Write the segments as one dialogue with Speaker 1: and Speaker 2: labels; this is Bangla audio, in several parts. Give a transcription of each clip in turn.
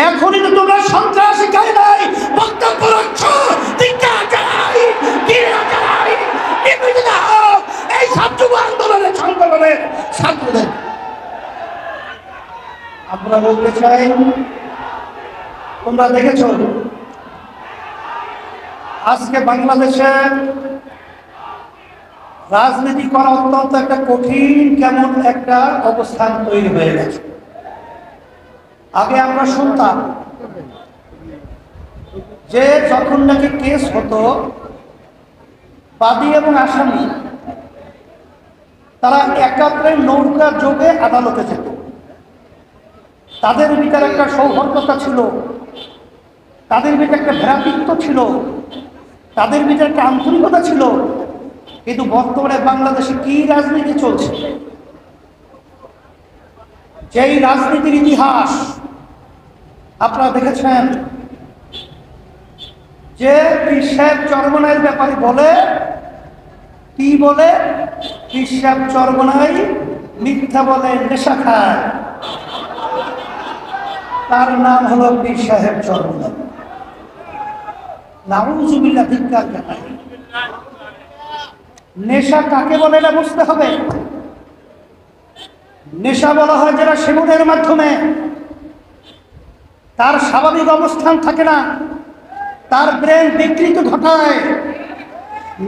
Speaker 1: এখনই তো তোমরা সন্ত্রাসী গায়ে নাই বক্তব্য রাখছ, ধিক্কার জানাই, ঘৃণা জানাই, নিবেদিত হও এই ছাত্র আন্দোলনের সংগঠনের ছাত্রদের। আমরা বলতে চাই, তোমরা দেখেছ আজকে বাংলাদেশে রাজনীতি করা অত্যন্ত একটা কঠিন কেমন একটা অবস্থান তৈরি হয়ে গেছে। আগে আমরা শুনতাম যে যখন নাকি কেস হতো, বাদী এবং আসামি তারা একাত্রে নৌকা যোগে আদালতে যেত। তাদের ভিতরে একটা সৌহার্দ্যতা ছিল, তাদের ভিতরে একটা ভ্রাতৃত্ব ছিল, তাদের ভিতরে একটা আন্তরিকতা ছিল। কিন্তু বর্তমানে বাংলাদেশে কি রাজনীতি চলছে, যেই রাজনীতির ইতিহাস আপনারা দেখেছেন, যে পীর সাহেব চরমনাইয়ের ব্যাপারে বলে, কি বলে, পীর সাহেব চরমনাই মিথ্যা বলে, নেশা খায়, তার নাম হলো পীর সাহেব চরমনাই। নাউযুবিল্লাহ, ধিক্কার জানাই। নেশা কাকে বলে না বুঝতে হবে। নেশা বলা হয় যেটা সেবনের মাধ্যমে তার স্বাভাবিক অবস্থান থাকে না, তার ব্রেন বিকৃত ঘটায়।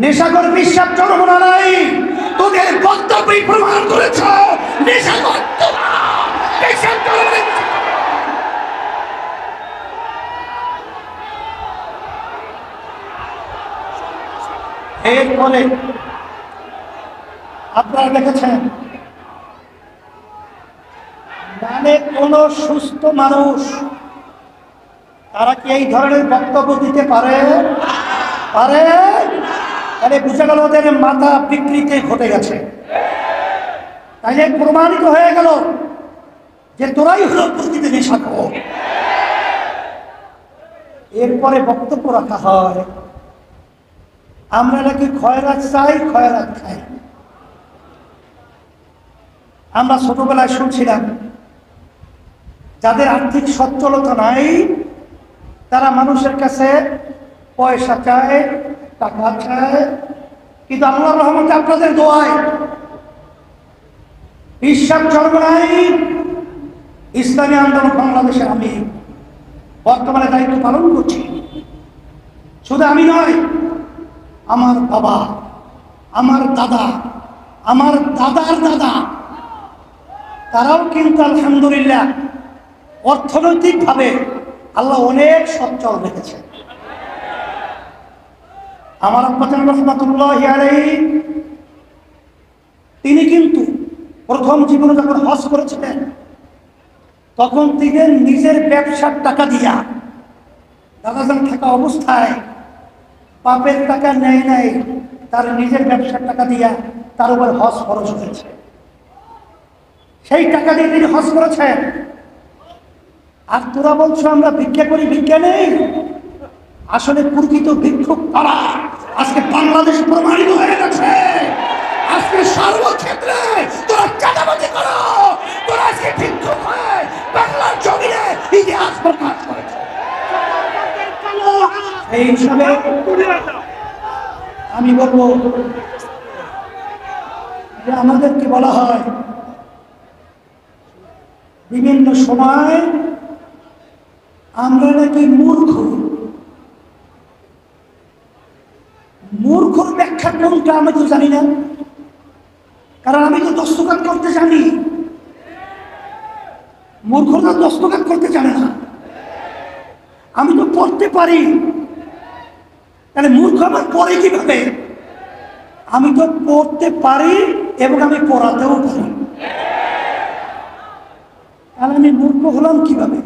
Speaker 1: নেশাখোর বিশ্বাস চরমনা নাই, তোদের বক্তব্যই প্রমাণ করেছ নেশাখোর তোরা। এরপরে আপনারা দেখেছেন, মানে কোন সুস্থ মানুষ তারা কি এই ধরনের বক্তব্য দিতে পারে? তাহলে বুঝে গেল ওদের মাথা বিকৃতি ঘটে গেছে। তাইলে প্রমাণিত হয়ে গেল যে তোরাই হলো প্রকৃতি নেশাখোর। এরপরে বক্তব্য রাখা হয় আমরা নাকি খয়রাত চাই, খয়রাত খাই। আমরা ছোটবেলায় শুনছিলাম যাদের আর্থিক সচ্ছলতা নাই তারা মানুষের কাছে পয়সা চায়, টাকা চায়। কিন্তু আল্লাহর রহমতে আপনাদের দোয়ায় পীর সাহেব চরমনাই ইসলামী আন্দোলন বাংলাদেশে আমি বর্তমানে দায়িত্ব পালন করছি। শুধু আমি নয়, আমার বাবা, আমার দাদা, আমার দাদার দাদা, তারাও কিন্তু আলহামদুলিল্লাহ অর্থনৈতিকভাবে আল্লাহ অনেক সচ্ছল রেখেছে। আমার আব্বা জান রাহমাতুল্লাহি আলাইহি তিনি কিন্তু প্রথম জীবনে যখন হজ করেছিলেন তখন তিনি নিজের ব্যবসার টাকা দিয়া, দাদাজান থাকা অবস্থায় বাপের টাকা নেয় নাই, তার নিজের ব্যবসার টাকা দিয়া তার উপর হজ খরচ হয়েছে। সেই টাকা দিয়ে তিনি হজ করেছেন। আর তোরা বলছো আমরা ভিক্ষা করি, ভিক্ষা নেই। আসলে প্রকৃত ভিক্ষুক তারা। আজকে বাংলাদেশ প্রমাণিত হয়ে গেছে। আজকে সর্বক্ষেত্রে তোরা চাঁদাবাজি করো, তোরা আজকে ভিক্ষুক হয়ে বাংলার জমিনে ইতিহাস প্রকাশ করেছে। এই হিসাবে আমি বলবো যে আমাদেরকে বলা হয় বিভিন্ন সময় আমরা নাকি মূর্খ। মূর্খর ব্যাখ্যা কোনটা আমি তো জানি না, কারণ আমি তো দস্তখত করতে জানি। মূর্খরা দস্তখত করতে জানে না, আমি তো পড়তে পারি। তাহলে মূর্খ আমার পড়ে কিভাবে? আমি তো পড়তে পারি এবং আমি পড়াতেও পারি, তাহলে আমি মূর্খ হলাম কিভাবে?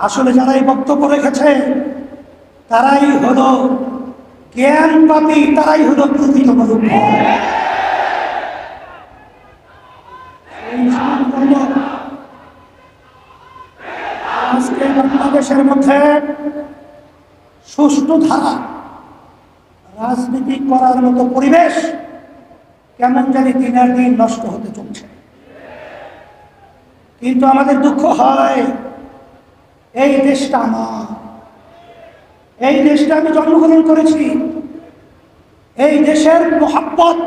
Speaker 1: আসলে যারা এই বক্তব্য রেখেছে তারাই হলো জ্ঞান পাপী, তারাই হলো প্রকৃত মূর্খ। আজকে বাংলাদেশের মধ্যে সুষ্ঠু ধারা রাজনীতি করার মতো পরিবেশ কেমন জানি দিনের দিন নষ্ট হতে চলছে। কিন্তু আমাদের দুঃখ হয় এই দেশটা আমার, এই দেশটা আমি জন্মগ্রহণ করেছি, এই দেশের মোহাব্বত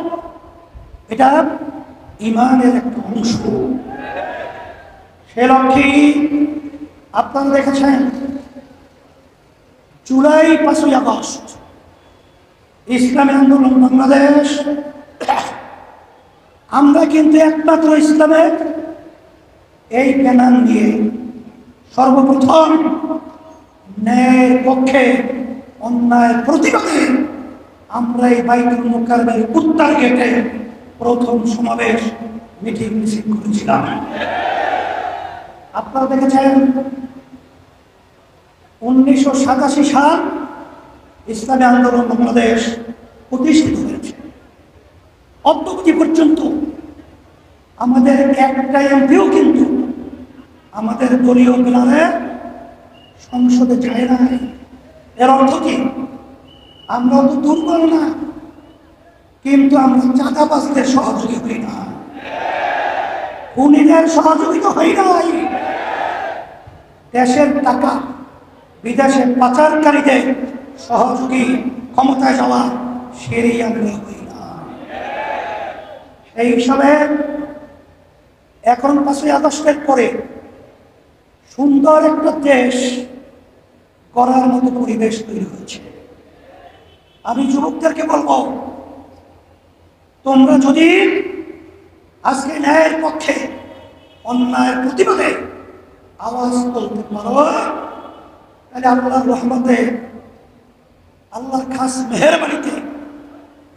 Speaker 1: এটা ইমানের একটা অংশ। সে লক্ষ্যে আপনারা দেখেছেন জুলাই 5ই আগস্ট ইসলামী আন্দোলন বাংলাদেশ, আমরা কিন্তু একমাত্র ইসলামের এই ব্যানার নিয়ে সর্বপ্রথম ন্যায়ের পক্ষে অন্যায়ের প্রতিবাদে আমরা এই বাইতুল মুকাররমের উত্তর গেটে প্রথম সমাবেশ মিটিং মিছিল করেছিলাম। আপনারা দেখেছেন 1987 সাল ইসলামী আন্দোলন বাংলাদেশ প্রতিষ্ঠিত হয়েছে। অদ্যাবধি পর্যন্ত আমাদের একটা এমপিও কিন্তু আমাদের দলীয় প্ল্যানে সংসদে যায় নাই। এর অর্থ কি? আমরা তো দুর্বল না, কিন্তু আমরা চাঁদাবাজদের সহযোগী হই না, খুনিদের সহযোগিতা হই নাই, দেশের টাকা বিদেশে পাচারকারীদের সহযোগী ক্ষমতায় যাওয়া সেরই আমরা হই না। সেই হিসাবে এখন 5ই আগস্টের পরে সুন্দর একটা দেশ করার মতো পরিবেশ তৈরি হয়েছে। আমি যুবকদেরকে বলবো, তোমরা যদি আজকে ন্যায়ের পক্ষে অন্যায়ের প্রতিবাদে আওয়াজ তুলতে পারো, তাহলে আল্লাহর রহমতে, আল্লাহর খাস মেহেরবানিতে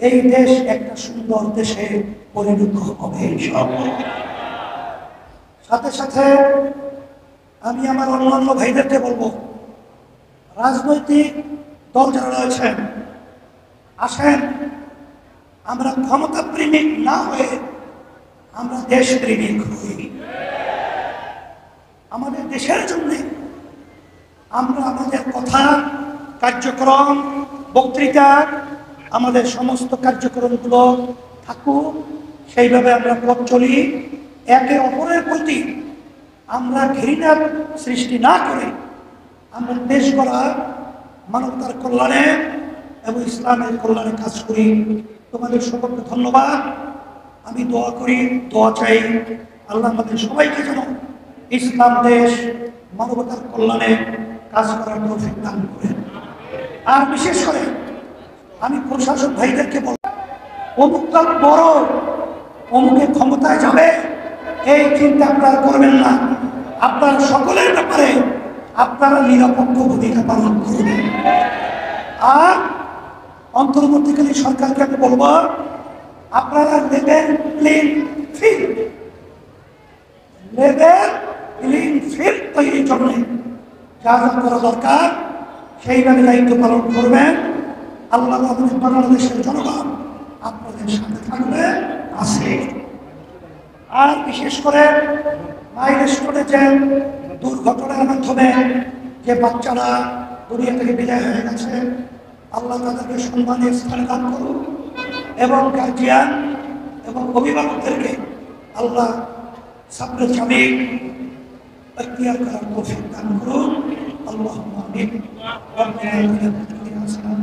Speaker 1: এই দেশ একটা সুন্দর দেশে পরিণত হবে ইনশাআল্লাহ। সাথে সাথে আমি আমার অন্যান্য ভাইদেরকে বলবো, রাজনৈতিক দল যারা রয়েছেন, আসেন আমরা ক্ষমতা প্রেমিক না হয়ে আমরা দেশ প্রেমিক হই। আমাদের দেশের জন্য আমরা আমাদের কথা, কার্যক্রম, বক্তৃতা, আমাদের সমস্ত কার্যক্রমগুলো থাকুক, সেইভাবে আমরা পথ চলি। একে অপরের প্রতি আমরা ঘৃণার সৃষ্টি না করে আমরা দেশ গড়া, মানবতার কল্যাণে এবং ইসলামের কল্যাণে কাজ করি। তোমাদের সকলকে ধন্যবাদ। আমি দোয়া করি, দোয়া চাই, আল্লাহ আমাদের সবাইকে যেন ইসলাম দেশ, মানবতার কল্যাণে কাজ করার তৌফিক দান করেন। আর বিশেষ করে আমি প্রশাসক ভাইদেরকে বলব, অমুকটা বড়, অমুকে ক্ষমতায় যাবে, এই চিন্তা আপনারা করবেন না। আপনারা সকলের ব্যাপারে আপনারা নিরপেক্ষ ভূমিকা পালন করবেন। আর অন্তর্বর্তীকালীন সরকারকে আমি বলবো, আপনারা লেভেল প্লেইং ফিল্ড তৈরির জন্য যা যা করা দরকার সেইভাবে দায়িত্ব পালন করবেন। আল্লাহ বাংলাদেশের জনগণ আপনাদের সাথে থাকবে, আছে। আর বিশেষ করে মাইলস্টোনে যে দুর্ঘটনার মাধ্যমে যে বাচ্চারা দুনিয়া থেকে বিদায় হয়ে গেছে, আল্লাহ তাদেরকে সম্মানের স্থান দান করুন এবং গার্জিয়ান এবং অভিভাবকদেরকে আল্লাহ সাবরে জামিল اختیار کراর তৌফিক দান করুন। اللهم آمين. ربنا آتنا في الدنيا حسنة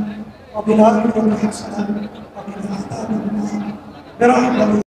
Speaker 1: وفي الآخرة حسنة وقنا عذاب النار برحمتك